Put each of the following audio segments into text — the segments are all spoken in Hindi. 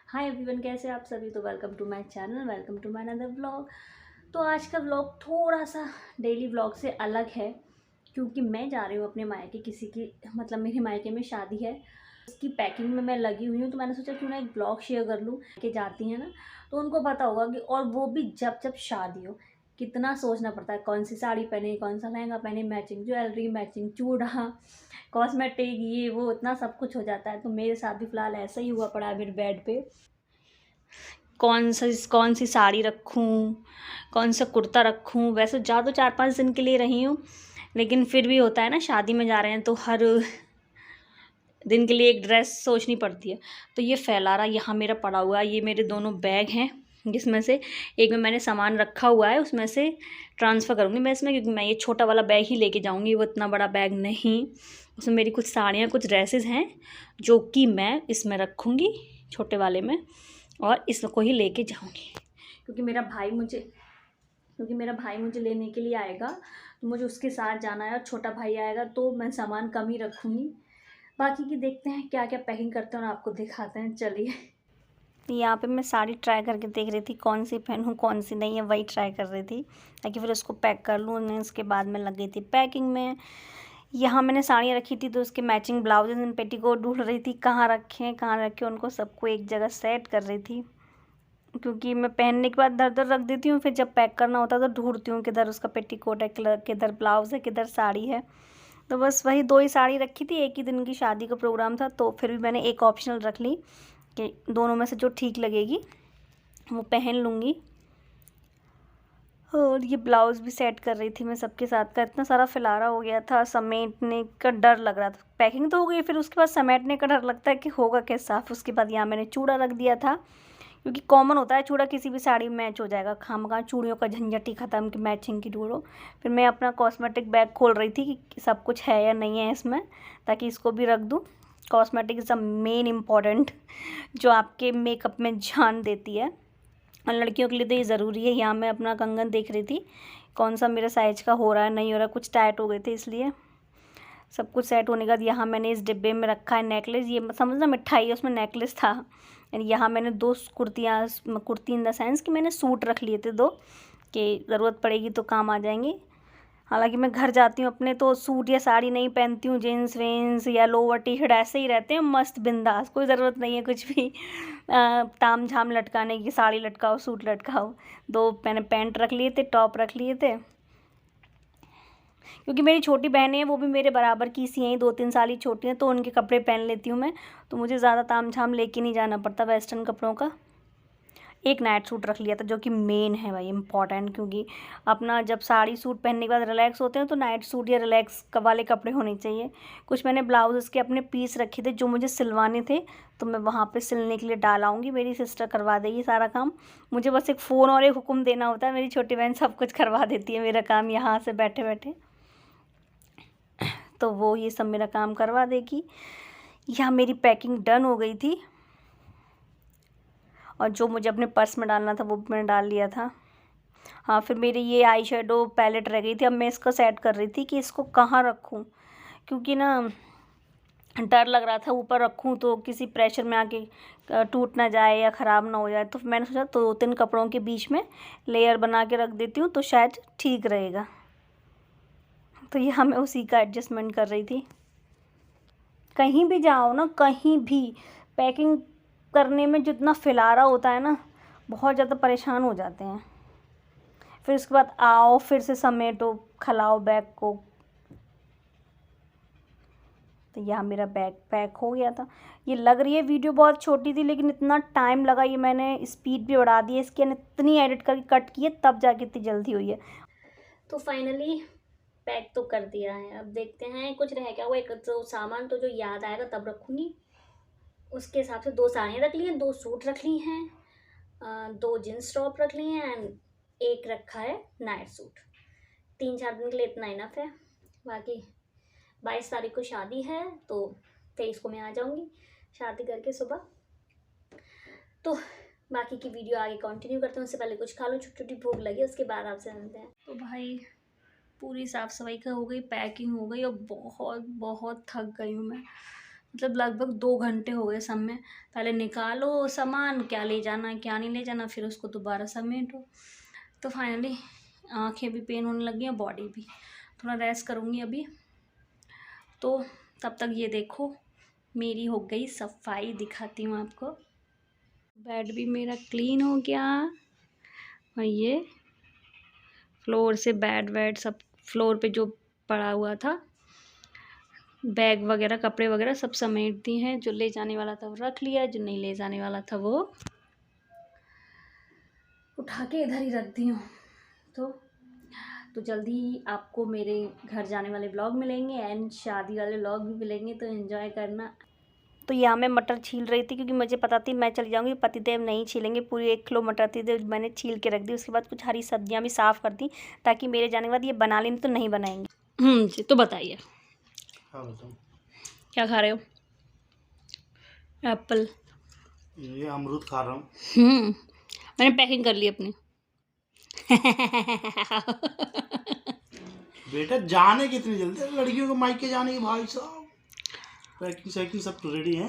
हाय एवरीवन, कैसे आप सभी। तो welcome to my channel, welcome to my another vlog. तो आज का व्लॉग थोड़ा सा डेली व्लॉग से अलग है क्योंकि मैं जा रही हूँ अपने मायके। किसी की मतलब मेरे मायके में शादी है, उसकी पैकिंग में मैं लगी हुई हूँ। तो मैंने सोचा क्यों ना एक ब्लॉग शेयर कर लूँ कि जाती हैं ना, तो उनको पता होगा कि, और वो भी जब जब शादी हो, कितना सोचना पड़ता है कौन सी साड़ी पहने, कौन सा लहंगा पहने, मैचिंग ज्वेलरी, मैचिंग चूड़ा, कॉस्मेटिक, ये वो इतना सब कुछ हो जाता है। तो मेरे साथ भी फ़िलहाल ऐसा ही हुआ पड़ा है मेरे बेड पे। कौन सी साड़ी रखूँ, कौन सा कुर्ता रखूँ। वैसे जा तो 4-5 दिन के लिए रही हूँ, लेकिन फिर भी होता है ना, शादी में जा रहे हैं तो हर दिन के लिए एक ड्रेस सोचनी पड़ती है। तो ये फैलारा यहाँ मेरा पड़ा हुआ है। ये मेरे दोनों बैग हैं, जिसमें से एक में मैंने सामान रखा हुआ है, उसमें से ट्रांसफ़र करूँगी मैं इसमें, क्योंकि मैं ये छोटा वाला बैग ही लेके जाऊँगी, वो इतना बड़ा बैग नहीं। उसमें मेरी कुछ साड़ियाँ, कुछ ड्रेसेस हैं जो कि मैं इसमें रखूँगी, छोटे वाले में, और इसको ही लेके जाऊँगी। क्योंकि मेरा भाई मुझे लेने के लिए आएगा, तो मुझे उसके साथ जाना है। और छोटा भाई आएगा तो मैं सामान कम ही रखूँगी। बाकी की देखते हैं क्या क्या पैकिंग करते हैं और आपको दिखाते हैं। चलिए, यहाँ पे मैं साड़ी ट्राई करके देख रही थी कौन सी पहनूँ कौन सी नहीं है, वही ट्राई कर रही थी ताकि फिर उसको पैक कर लूँ। मैं उसके बाद में लग गई थी पैकिंग में। यहाँ मैंने साड़ियाँ रखी थी तो उसके मैचिंग ब्लाउज एंड पेटीकोट ढूंढ रही थी, कहाँ रखें उनको सबको एक जगह सेट कर रही थी। क्योंकि मैं पहनने के बाद इधर उधर रख देती हूँ, फिर जब पैक करना होता है तो ढूंढती हूँ किधर उसका पेटीकोट है, किधर ब्लाउज़ है, किधर साड़ी है। तो बस वही 2 ही साड़ी रखी थी, एक ही दिन की शादी का प्रोग्राम था, तो फिर भी मैंने एक ऑप्शनल रख ली कि दोनों में से जो ठीक लगेगी वो पहन लूँगी। और ये ब्लाउज़ भी सेट कर रही थी मैं सबके साथ का। इतना सारा फैलारा हो गया था, समेटने का डर लग रहा था। पैकिंग तो हो गई, फिर उसके बाद समेटने का डर लगता है कि होगा क्या साफ़। उसके बाद यहाँ मैंने चूड़ा रख दिया था, क्योंकि कॉमन होता है चूड़ा किसी भी साड़ी में मैच हो जाएगा। खामखा चूड़ियों का झंझट ही ख़त्म कि मैचिंग की ढूंढो। फिर मैं अपना कॉस्मेटिक बैग खोल रही थी कि सब कुछ है या नहीं है इसमें, ताकि इसको भी रख दूँ। Cosmetic is the main important, जो आपके मेकअप में जान देती है, और लड़कियों के लिए तो ये ज़रूरी है। यहाँ मैं अपना कंगन देख रही थी कौन सा मेरे साइज़ का हो रहा है, नहीं हो रहा। कुछ टाइट हो गए थे, इसलिए सब कुछ सेट होने के बाद यहाँ मैंने इस डिब्बे में रखा है नेकलेस। ये समझना मिठाई है, उसमें नेकलेस था। यहाँ मैंने 2 कुर्ती इन द सेंस कि मैंने सूट रख लिए थे 2, कि ज़रूरत पड़ेगी तो काम आ जाएंगे। हालांकि मैं घर जाती हूँ अपने तो सूट या साड़ी नहीं पहनती हूँ, जीन्स वेंस या लोअर टी शर्ट ऐसे ही रहते हैं मस्त बिंदास। कोई ज़रूरत नहीं है कुछ भी ताम झाम लटकाने की, साड़ी लटकाओ सूट लटकाओ। 2 मैंने पैंट रख लिए थे, टॉप रख लिए थे, क्योंकि मेरी छोटी बहनें हैं, वो भी मेरे बराबर की सी हैं, 2-3 साल ही छोटी हैं, तो उनके कपड़े पहन लेती हूँ मैं। तो मुझे ज़्यादा ताम झाम लेके नहीं जाना पड़ता वेस्टर्न कपड़ों का। एक नाइट सूट रख लिया था जो कि मेन है भाई, इम्पॉर्टेंट, क्योंकि अपना जब साड़ी सूट पहनने के बाद रिलैक्स होते हैं तो नाइट सूट या रिलैक्स वाले कपड़े होने चाहिए। कुछ मैंने ब्लाउज़ के अपने पीस रखे थे जो मुझे सिलवाने थे, तो मैं वहाँ पे सिलने के लिए डालाऊँगी। मेरी सिस्टर करवा देगी सारा काम। मुझे बस एक फ़ोन और एक हुक्म देना होता है, मेरी छोटी बहन सब कुछ करवा देती है मेरा काम यहाँ से बैठे बैठे। तो वो ये सब मेरा काम करवा देगी। यहाँ मेरी पैकिंग डन हो गई थी, और जो मुझे अपने पर्स में डालना था वो भी मैंने डाल लिया था। हाँ, फिर मेरी ये आई शेडो पैलेट रह गई थी। अब मैं इसको सेट कर रही थी कि इसको कहाँ रखूँ, क्योंकि ना डर लग रहा था ऊपर रखूँ तो किसी प्रेशर में आके टूट ना जाए या ख़राब ना हो जाए। तो मैंने सोचा 2-3 कपड़ों के बीच में लेयर बना के रख देती हूँ तो शायद ठीक रहेगा। तो यहाँ मैं उसी का एडजस्टमेंट कर रही थी। कहीं भी जाओ ना, कहीं भी पैकिंग करने में जितना फैलारा होता है ना, बहुत ज़्यादा परेशान हो जाते हैं। फिर उसके बाद आओ, फिर से समेटो, खलाओ बैग को। तो यहाँ मेरा बैग पैक हो गया था। ये लग रही है वीडियो बहुत छोटी थी, लेकिन इतना टाइम लगा, ये मैंने स्पीड भी बढ़ा दी है इसकी, इतनी एडिट करके कट की है तब जाके इतनी जल्दी हुई है। तो फाइनली पैक तो कर दिया है। अब देखते हैं कुछ रह गया वो, एक तो सामान तो जो याद आएगा तब रखूँगी। उसके हिसाब से 2 साड़ियाँ रख ली हैं, 2 सूट रख ली हैं, 2 जीन्स टॉप रख ली हैं, एंड एक रखा है नाइट सूट। 3-4 दिन के लिए इतना इनफ है। बाकी 22 तारीख को शादी है, तो 23 को मैं आ जाऊँगी शादी करके सुबह। तो बाकी की वीडियो आगे कंटिन्यू करते हैं। उससे पहले कुछ खा लो, छोटी छोटी भूख लगी, उसके बाद आपसे मिलते हैं। तो भाई पूरी साफ़ सफाई का हो गई, पैकिंग हो गई, और बहुत बहुत थक गई हूँ मैं। मतलब लगभग 2 घंटे हो गए सब में। पहले निकालो सामान, क्या ले जाना क्या नहीं ले जाना, फिर उसको दोबारा समेटो। तो फाइनली आँखें भी पेन होने लगी हैं, बॉडी भी। थोड़ा रेस्ट करूँगी अभी। तो तब तक ये देखो मेरी हो गई सफाई, दिखाती हूँ आपको। बेड भी मेरा क्लीन हो गया और ये फ्लोर से बेड वेड सब फ्लोर पे जो पड़ा हुआ था, बैग वगैरह कपड़े वगैरह सब समेट दी हैं। जो ले जाने वाला था वो रख लिया, जो नहीं ले जाने वाला था वो उठा के इधर ही रख दी हूँ। तो जल्दी ही आपको मेरे घर जाने वाले व्लॉग मिलेंगे एंड शादी वाले व्लॉग भी मिलेंगे, तो एंजॉय करना। तो यहाँ मैं मटर छील रही थी क्योंकि मुझे पता थी मैं चली जाऊँगी, पतिदेव नहीं छीलेंगे। पूरी 1 किलो मटर थी जो मैंने छील के रख दी। उसके बाद कुछ हरी सब्जियाँ भी साफ़ कर दी ताकि मेरे जाने के बाद ये बना लें, तो नहीं बनाएंगे। जी तो बताइए। हाँ बताओ क्या खा रहे हो? एप्पल। ये अमरूद खा रहा हूँ। मैंने पैकिंग कर ली अपनी। बेटा जाने कितनी जल्दी है लड़कियों को मायके जाने की, भाई साहब पैकिंग शैकिंग सब रेडी है।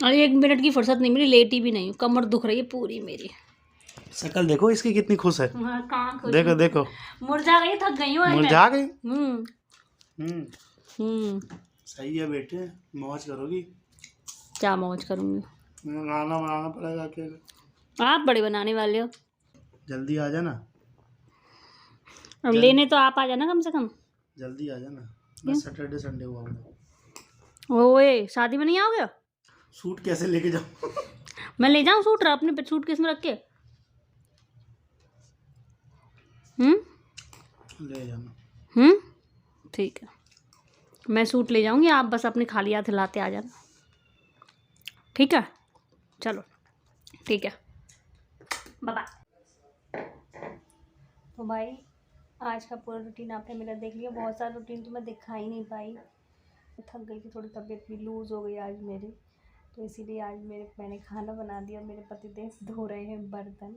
अरे 1 मिनट की फुर्सत नहीं मिली, लेटी भी नहीं हूँ, कमर दुख रही है पूरी मेरी। शक्ल देखो इसकी कितनी खुश है। हाँ, कहाँ खुश देखो हूँ? देखो मुरझा गई, थक गई हूँ आज मैं। मुरझा गई। हम्म सही है बेटे, मौज करोगी। क्या मौज करूँगी? खाना बनाना पड़ेगा अकेले। आप बड़े बनाने वाले हो। जल्दी आ जाना। अब लेने तो आप आ जाना कम से कम। जल्दी आ जाना, मैं सैटरडे संडे को आऊँगा। ओए शादी में नहीं आओगे? सूट कैसे लेके जाऊँ? मैं ले जाऊँ सूट, अपने सूट केस में रख के? ले जाना। ठीक है, मैं सूट ले जाऊँगी, आप बस अपने खाली हाथ हिलाते आ जाना। ठीक है, चलो ठीक है, बाय बाय। तो भाई आज का पूरा रूटीन आपने मेरा देख लिया। बहुत सारा रूटीन तो मैं दिखा ही नहीं पाई, थक गई थी, थोड़ी तबीयत भी लूज़ हो गई आज मेरी। तो इसीलिए आज मैंने खाना बना दिया। मेरे पतिदेव धो रहे हैं बर्तन।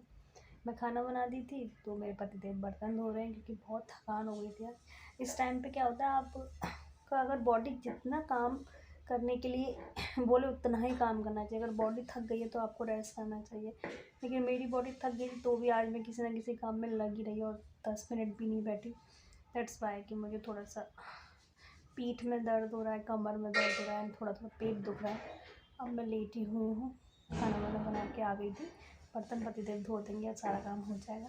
मैं खाना बना दी थी तो मेरे पतिदेव बर्तन धो रहे हैं क्योंकि बहुत थकान हो गई थी यार। इस टाइम पे क्या होता है, आपका अगर बॉडी जितना काम करने के लिए बोले उतना ही काम करना चाहिए। अगर बॉडी थक गई है तो आपको रेस्ट करना चाहिए। लेकिन मेरी बॉडी थक गई थी तो भी आज मैं किसी ना किसी काम में लगी रही और 10 मिनट भी नहीं बैठी। दैट्स वाई कि मुझे थोड़ा सा पीठ में दर्द हो रहा है, कमर में दर्द हो रहा है, थोड़ा थोड़ा पेट दुख रहा है। अब मैं लेटी हुई हूँ, खाना वाना बना के आ गई थी। बर्तन पतिदेव धो देंगे और सारा काम हो जाएगा।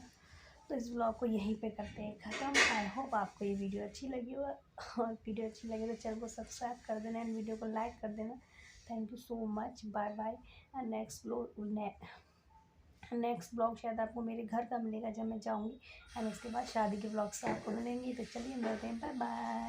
तो इस ब्लॉग को यहीं पे करते हैं ख़त्म। आई होप आपको ये वीडियो अच्छी लगी हो, और वीडियो अच्छी लगे तो चैनल को सब्सक्राइब कर देना एंड वीडियो को लाइक कर देना। Thank you so much, bye bye. And next blog शायद आपको मेरे घर का मिलेगा जब मैं जाऊँगी, एंड उसके बाद शादी के ब्लॉग्स आपको मिलेंगे। तो चलिए मिलते हैं, बाय बाय।